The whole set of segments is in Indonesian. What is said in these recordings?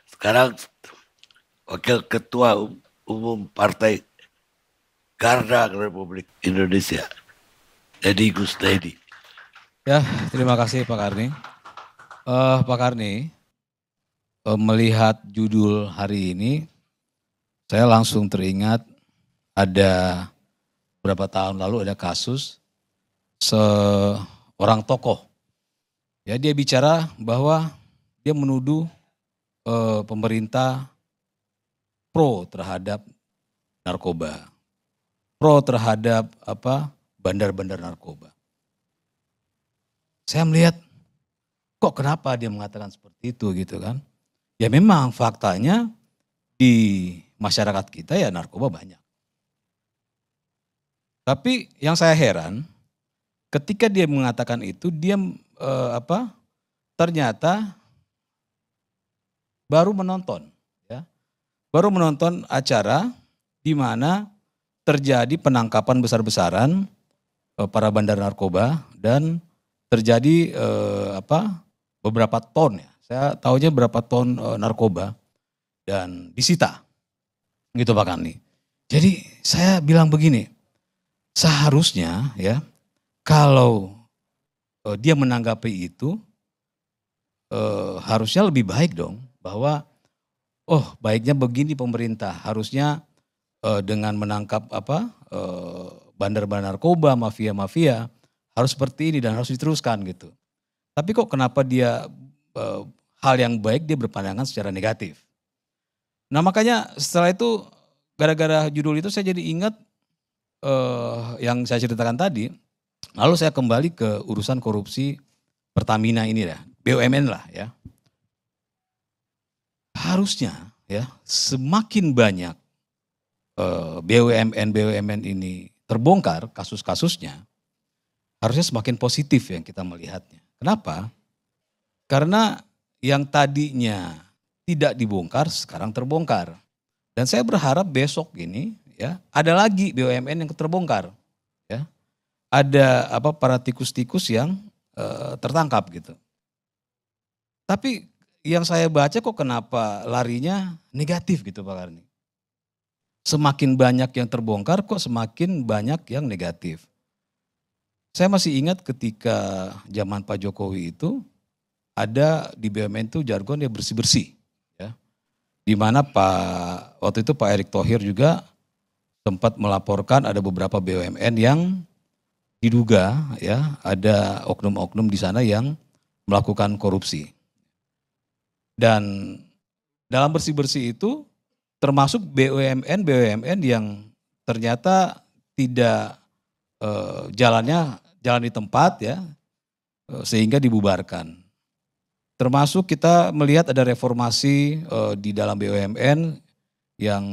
Sekarang Wakil Ketua Umum Partai Garda Republik Indonesia, Deddy Kusnedi. Ya, terima kasih Pak Karni. Pak Karni, melihat judul hari ini, saya langsung teringat ada beberapa tahun lalu ada kasus seorang tokoh. Ya, dia bicara bahwa dia menuduh pemerintah pro terhadap narkoba, pro terhadap bandar-bandar narkoba. Saya melihat kok kenapa dia mengatakan seperti itu gitu kan? Ya memang faktanya di masyarakat kita ya narkoba banyak. Tapi yang saya heran ketika dia mengatakan itu dia ternyata baru menonton ya. Baru menonton acara di mana terjadi penangkapan besar-besaran para bandar narkoba dan terjadi beberapa ton ya. Saya tahunya berapa ton narkoba dan disita. Gitu Pak Kandi. Jadi saya bilang begini, seharusnya ya kalau dia menanggapi itu harusnya lebih baik dong bahwa baiknya begini pemerintah harusnya dengan menangkap bandar-bandar narkoba, mafia-mafia harus seperti ini dan harus diteruskan gitu. Tapi kok kenapa dia hal yang baik dia berpandangan secara negatif. Nah makanya setelah itu gara-gara judul itu saya jadi ingat yang saya ceritakan tadi. Lalu saya kembali ke urusan korupsi Pertamina ini ya, BUMN lah ya. Harusnya ya semakin banyak BUMN ini terbongkar kasus-kasusnya, harusnya semakin positif yang kita melihatnya. Kenapa? Karena yang tadinya tidak dibongkar sekarang terbongkar. Dan saya berharap besok ini ya ada lagi BUMN yang terbongkar. Ya. Ada para tikus-tikus yang tertangkap gitu. Tapi yang saya baca kok kenapa larinya negatif gitu Pak Karni. Semakin banyak yang terbongkar kok semakin banyak yang negatif. Saya masih ingat ketika zaman Pak Jokowi itu ada di BUMN itu jargon ya bersih-bersih. Ya. Di mana waktu itu Pak Erick Thohir juga sempat melaporkan ada beberapa BUMN yang diduga ya ada oknum-oknum di sana yang melakukan korupsi. Dan dalam bersih-bersih itu termasuk BUMN yang ternyata tidak jalan di tempat ya sehingga dibubarkan. Termasuk kita melihat ada reformasi di dalam BUMN yang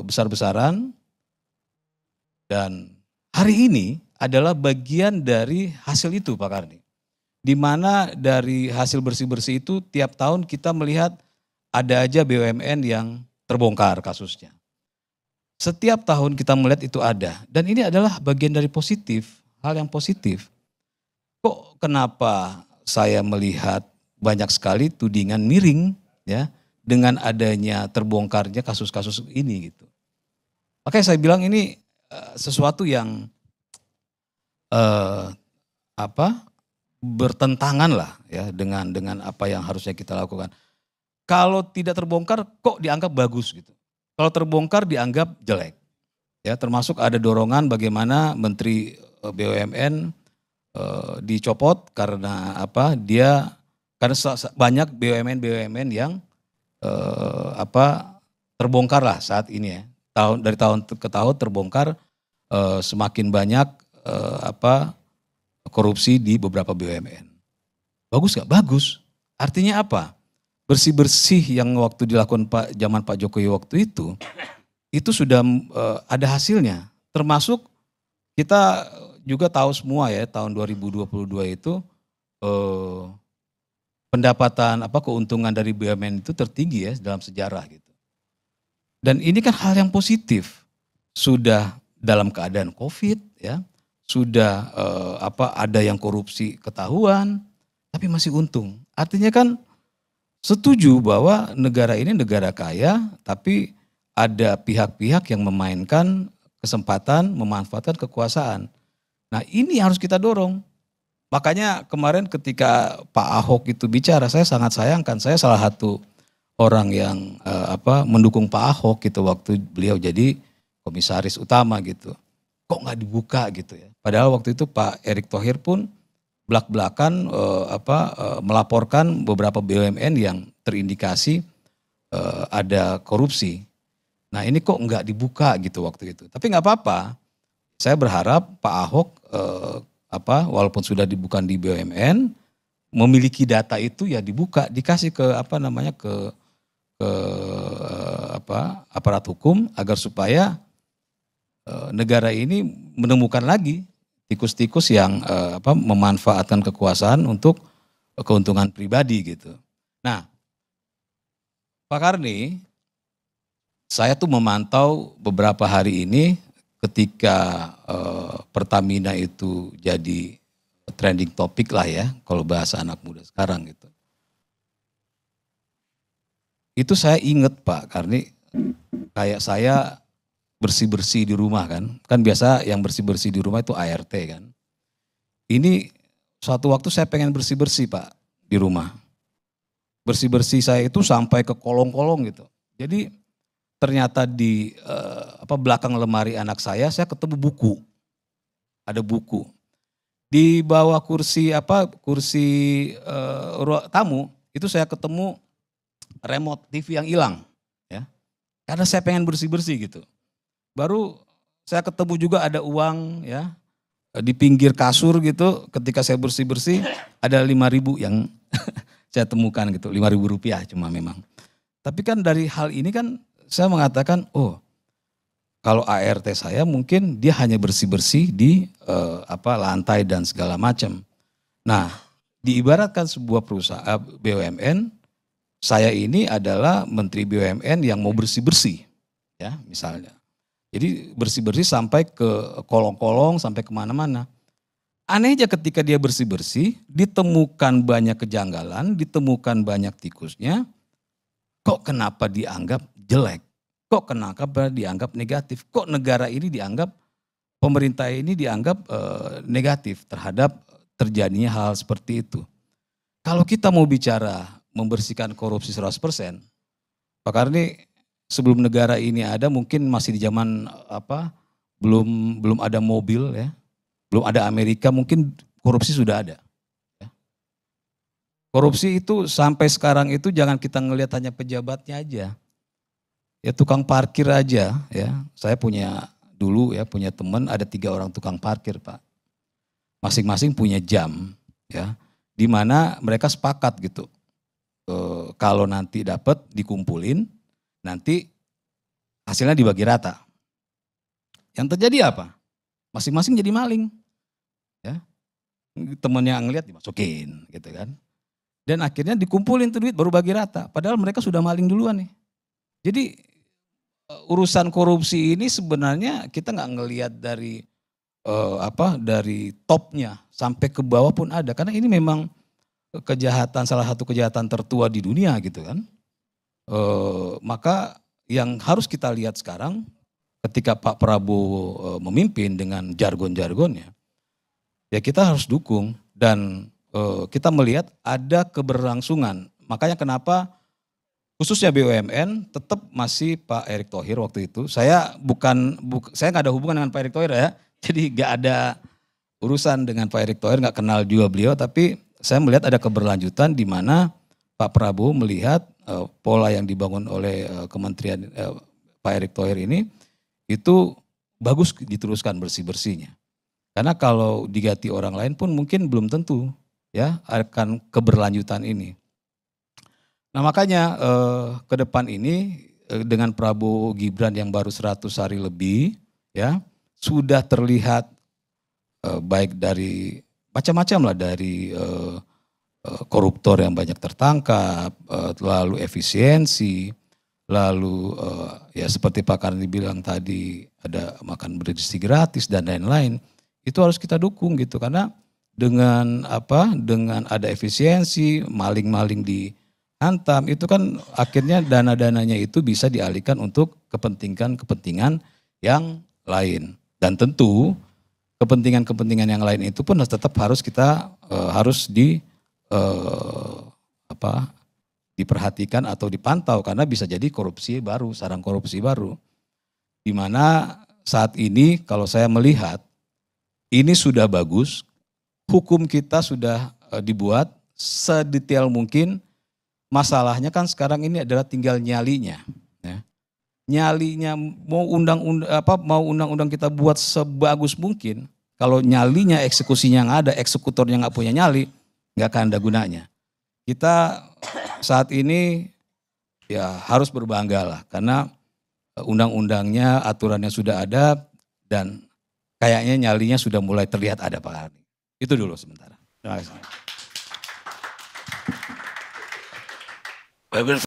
besar-besaran dan hari ini adalah bagian dari hasil itu Pak Karni. Di mana dari hasil bersih-bersih itu tiap tahun kita melihat ada aja BUMN yang terbongkar kasusnya. Setiap tahun kita melihat itu ada dan ini adalah bagian dari positif, hal yang positif. Kok kenapa saya melihat banyak sekali tudingan miring ya dengan adanya terbongkarnya kasus-kasus ini gitu. Makanya saya bilang ini sesuatu yang bertentangan lah ya dengan apa yang harusnya kita lakukan. Kalau tidak terbongkar kok dianggap bagus gitu. Kalau terbongkar dianggap jelek. Ya, termasuk ada dorongan bagaimana Menteri BUMN dicopot karena karena banyak BUMN yang terbongkar lah saat ini ya. Dari tahun ke tahun terbongkar semakin banyak korupsi di beberapa BUMN. Bagus gak? Bagus. Artinya apa? Bersih-bersih yang waktu dilakukan zaman Pak Jokowi waktu itu sudah ada hasilnya. Termasuk kita juga tahu semua ya tahun 2022 itu pendapatan keuntungan dari BUMN itu tertinggi ya dalam sejarah gitu. Dan ini kan hal yang positif. Sudah dalam keadaan Covid ya, sudah ada yang korupsi ketahuan tapi masih untung. Artinya kan setuju bahwa negara ini negara kaya, tapi ada pihak-pihak yang memainkan kesempatan, memanfaatkan kekuasaan. Nah ini harus kita dorong. Makanya kemarin ketika Pak Ahok itu bicara, saya sangat sayangkan. Saya salah satu orang yang mendukung Pak Ahok gitu waktu beliau jadi komisaris utama gitu. Kok nggak dibuka gitu ya? Padahal waktu itu Pak Erick Thohir pun belak-belakan melaporkan beberapa BUMN yang terindikasi ada korupsi. Nah ini kok nggak dibuka gitu waktu itu. Tapi nggak apa-apa. Saya berharap Pak Ahok walaupun sudah dibuka di BUMN, memiliki data itu ya dibuka, dikasih ke aparat hukum agar supaya negara ini menemukan lagi tikus-tikus yang memanfaatkan kekuasaan untuk keuntungan pribadi gitu. Nah, Pak Karni, saya tuh memantau beberapa hari ini ketika Pertamina itu jadi trending topik lah ya, kalau bahasa anak muda sekarang gitu. Itu saya inget Pak Karni, kayak saya bersih-bersih di rumah kan biasa yang bersih-bersih di rumah itu ART kan. Ini suatu waktu saya pengen bersih-bersih Pak di rumah. Bersih-bersih saya itu sampai ke kolong-kolong gitu. Jadi ternyata di belakang lemari anak saya ketemu buku. Ada buku. Di bawah kursi tamu itu saya ketemu remote TV yang hilang ya. Karena saya pengen bersih-bersih gitu. Baru saya ketemu juga ada uang ya di pinggir kasur gitu, ketika saya bersih-bersih ada 5.000 yang saya temukan gitu, 5.000 rupiah cuma memang. Tapi kan dari hal ini kan saya mengatakan, oh kalau ART saya mungkin dia hanya bersih-bersih di lantai dan segala macam. Nah, diibaratkan sebuah perusahaan BUMN, saya ini adalah menteri BUMN yang mau bersih-bersih, ya misalnya. Jadi bersih-bersih sampai ke kolong-kolong, sampai kemana-mana. Aneh aja ketika dia bersih-bersih, ditemukan banyak kejanggalan, ditemukan banyak tikusnya, kok kenapa dianggap jelek? Kok kenapa dianggap negatif? Kok negara ini dianggap, pemerintah ini dianggap negatif terhadap terjadinya hal seperti itu? Kalau kita mau bicara membersihkan korupsi 100%, Pak Karni, sebelum negara ini ada mungkin masih di zaman belum ada mobil ya, belum ada Amerika, mungkin korupsi sudah ada. Ya. Korupsi itu sampai sekarang itu jangan kita ngelihat hanya pejabatnya aja, ya tukang parkir aja ya. Saya punya teman ada 3 orang tukang parkir Pak, masing-masing punya jam ya, di mana mereka sepakat gitu, kalau nanti dapat dikumpulin, nanti hasilnya dibagi rata. Yang terjadi apa? Masing-masing jadi maling. Ya. Temennya ngeliat dimasukin gitu kan. Dan akhirnya dikumpulin tuh duit baru bagi rata. Padahal mereka sudah maling duluan nih. Jadi urusan korupsi ini sebenarnya kita nggak ngelihat dari dari topnya sampai ke bawah pun ada. Karena ini memang kejahatan, salah satu kejahatan tertua di dunia gitu kan. Maka yang harus kita lihat sekarang ketika Pak Prabowo memimpin dengan jargon-jargonnya, ya kita harus dukung dan kita melihat ada keberlangsungan. Makanya kenapa khususnya BUMN tetap masih Pak Erick Thohir waktu itu. Saya saya nggak ada hubungan dengan Pak Erick Thohir ya, jadi nggak ada urusan dengan Pak Erick Thohir, nggak kenal juga beliau, tapi saya melihat ada keberlanjutan di mana Pak Prabowo melihat pola yang dibangun oleh Kementerian Pak Erick Thohir ini itu bagus diteruskan bersih-bersihnya. Karena kalau diganti orang lain pun mungkin belum tentu ya akan keberlanjutan ini. Nah makanya ke depan ini dengan Prabowo Gibran yang baru 100 hari lebih ya sudah terlihat baik dari macam-macam lah, dari koruptor yang banyak tertangkap, lalu efisiensi, lalu ya seperti Pak Karni bilang tadi ada makan bergizi gratis dan lain-lain. Itu harus kita dukung gitu karena dengan ada efisiensi, maling-maling Hantam itu kan akhirnya dana-dananya itu bisa dialihkan untuk kepentingan-kepentingan yang lain. Dan tentu kepentingan-kepentingan yang lain itu pun tetap harus kita diperhatikan atau dipantau karena bisa jadi korupsi baru, sarang korupsi baru. Di mana saat ini kalau saya melihat ini sudah bagus, hukum kita sudah dibuat sedetail mungkin. Masalahnya kan sekarang ini adalah tinggal nyalinya. Ya. Nyalinya mau undang-undang kita buat sebagus mungkin, kalau nyalinya eksekusinya nggak ada, eksekutornya nggak punya nyali, nggak akan ada gunanya. Kita saat ini ya harus berbangga lah karena undang-undangnya, aturannya sudah ada dan kayaknya nyalinya sudah mulai terlihat ada Pak Ardi. Itu dulu sementara. Terima kasih. Pemirsa